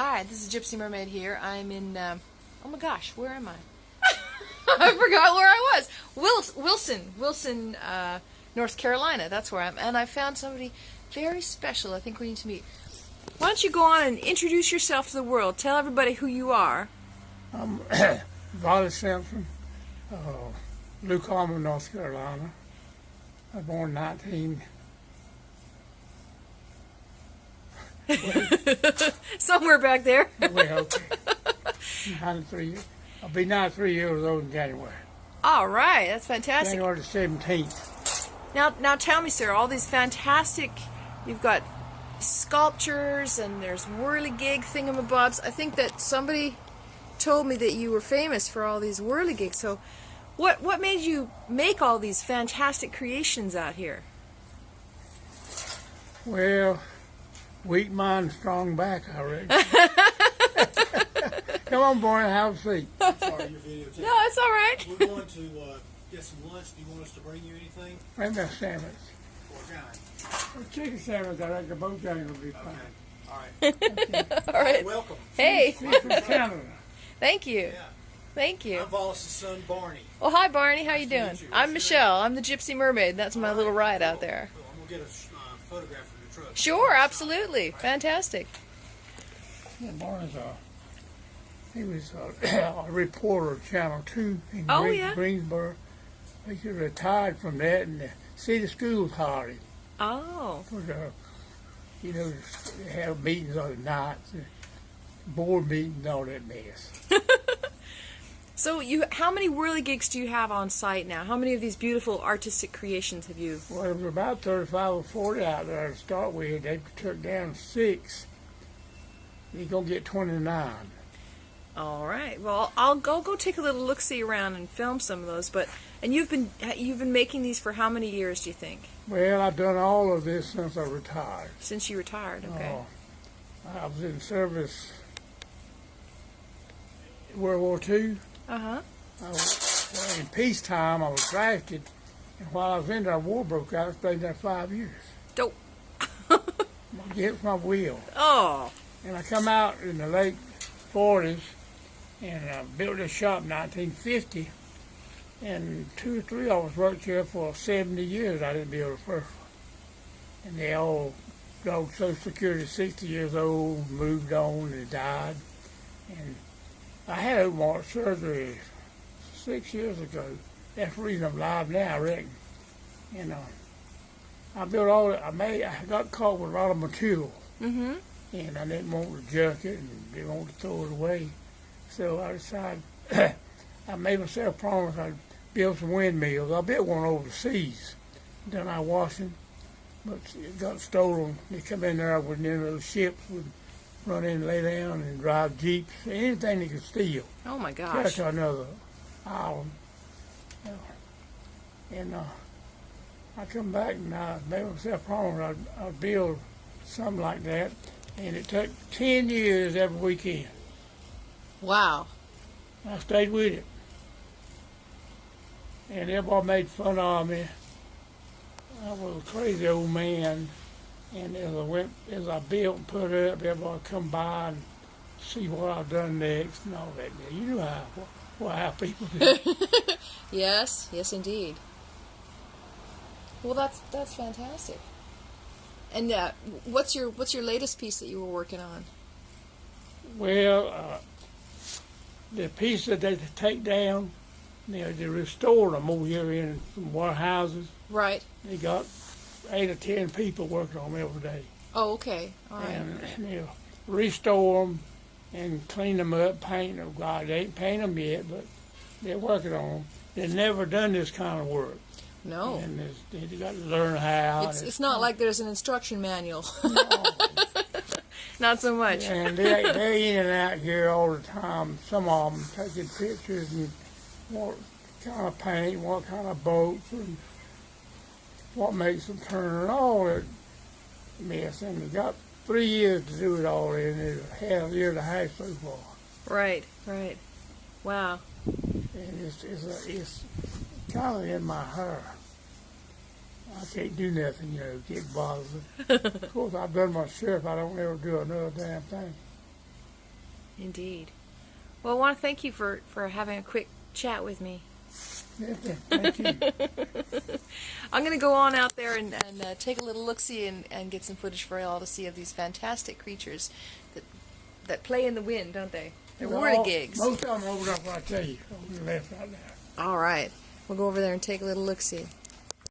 Hi, this is Gypsy Mermaid here. I'm in, oh my gosh, where am I? I forgot where I was. Wilson, North Carolina. That's where I'm. And I found somebody very special I think we need to meet. Why don't you go on and introduce yourself to the world? Tell everybody who you are. I'm Vollis Simpson, Lukewarm, North Carolina. I was born 19. Somewhere back there. Well, okay. 93. I'll be 93 years old in January. All right, that's fantastic. January the 17th. Now tell me, sir, all these fantastic, you've got sculptures and there's whirlygig thingamabobs. I think that somebody told me that you were famous for all these whirlygigs. So what made you make all these fantastic creations out here? Well, weak mind, strong back, I reckon. Come on, boy, have a seat. I'm sorry, your video. No, it's all right. We're going to get some lunch. Do you want us to bring you anything? Maybe a sandwich. What kind? A chicken sandwich, I reckon both things will be fine. All right. All right. Welcome. Hey, She's from Canada. thank you. Yeah. Thank you. I'm Vollis' son, Barney. Well, hi, Barney. How you Nice to doing? meet you. I'm Michelle. I'm the Gypsy Mermaid. That's my little ride out there. Cool. I'm going to get a photograph from the truck. Sure, absolutely. Fantastic. Yeah, Barnes, he was a reporter of Channel 2 in Yeah? Greensboro. He retired from that, and the city schools hired him. Oh. For they have meetings on the nights, board meetings, all that mess. So how many whirlygigs do you have on site now? How many of these beautiful artistic creations have you? Well, there was about 35 or 40 out there to start with. They took down 6. You're going to get 29. All right. Well, I'll go take a little look-see around and film some of those. And you've been making these for how many years, do you think? Well, I've done all of this since I retired. Since you retired, okay. I was in service in World War II. Uh-huh. In peacetime, I was drafted, and while I was in there, war broke out. I stayed there 5 years. Dope. I hit my wheel. Oh. And I come out in the late 40s, and I built this shop in 1950, and 2 or 3 of us worked here for 70 years. I didn't build the first one. And they all got Social Security, 60 years old, moved on, and died. And I had open heart surgery 6 years ago. That's the reason I'm alive now, I reckon. And I built all that. I got caught with a lot of material. Mm-hmm. And I didn't want to junk it and didn't want to throw it away. So I decided, I made myself a promise I'd build some windmills. I built one overseas. Then I washed them, but it got stolen. They come in there with those ships, would run in, lay down, and drive jeeps, anything they could steal. Oh, my Catch gosh. another island. And I come back and I made myself a promise I'd build something like that. And it took 10 years every weekend. Wow. I stayed with it. And everybody made fun of me. I was a crazy old man. And as I built and put it up, everybody come by and see what I've done next and all that. You know how people do. Yes, indeed. Well, that's fantastic. And what's your latest piece that you were working on? Well, the pieces that they take down, they restore them over here in some warehouses. Right. They got 8 or 10 people working on them every day. Oh, okay. All right. And they'll restore them and clean them up, paint them. God, they ain't paint them yet, but they're working on them. They've never done this kind of work. No. And they got to learn how. It's not like there's an instruction manual. No. Not so much. And they're in and out here all the time. Some of them taking pictures and what kind of paint, what kind of boats, and what makes them turn, and all that mess. And they got 3 years to do it all in. It's a year and a half so far. Right. Wow. And it's kind of in my hair. I can't do nothing, get bothered. Of course, I've done my sheriff. I don't ever do another damn thing. Indeed. Well, I want to thank you for having a quick chat with me. Yes, sir. Thank you. I'm going to go on out there and take a little look-see and get some footage for y'all to see of these fantastic creatures that play in the wind, don't they? They're whirlygigs. Most of them over there, I tell you, on the left right there. All right. We'll go over there and take a little look-see.